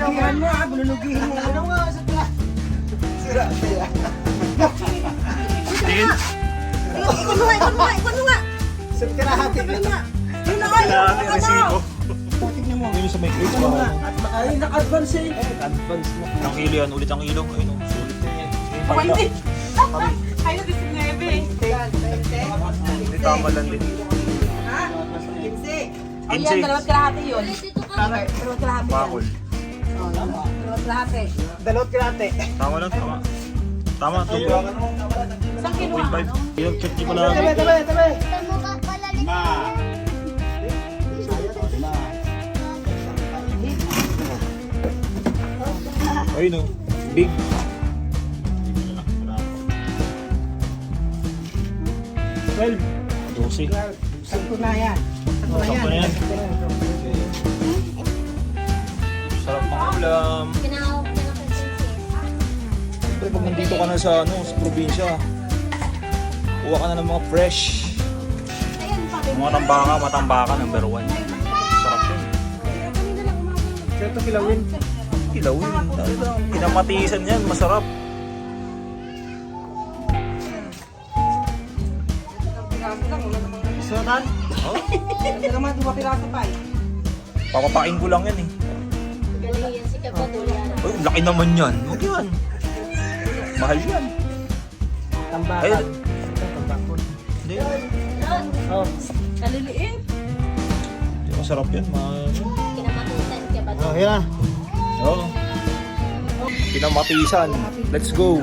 Bululugihan mo ha, bululugihan mo. Ano nga, sa pala? Sira. Tingin. Ikon mo nga. Sa kalahati. Yun na, Kailangan yung resibo. Tignan mo. Yun yung sa may grades Ano nga, pa. at ay, naka-advance eh. Advance na. Ilang kilo yan? Ulit ang kilo. Ayun, sulit na yan. Ay, na 19. Hindi tama lang din. Ha? 15. Ayan, dalawat kalahati yun. Dito ka. Dalawat kalahati yan. Bakol. Dalawat kalahati. Dalawat kalahati. Tama lang, tama. Tama, 2.5. Isang kinuha. Yung check di pala. Tabi. Ito mo ka pala. Ayun o. Big. 12. 12. Sakto na yan. Sakto na yan. Sarap ng ulam. Pinahawak na ng princess. Siyempre pag nandito ka na sa, sa probinsya, kuha ka na ng mga fresh. Ayan pa. Mga matambaka, number 1. Sarap yun. Ito kilawin. Kilawin. Pinamatisan yan, masarap. Sultan? Oh, Ito naman, 2 piraso pa eh. papapain ko lang yan eh. Galing yan si Kapatulian. Uy, laki naman yan. Huwag yan. Mahal yan. Tambakan. Ayun. Tambakon. Hindi. Oh. Kaliliit. Hindi, masarap yan. Kinamatusan ka ba? yan na. Oh. Pinamatisan. Let's go.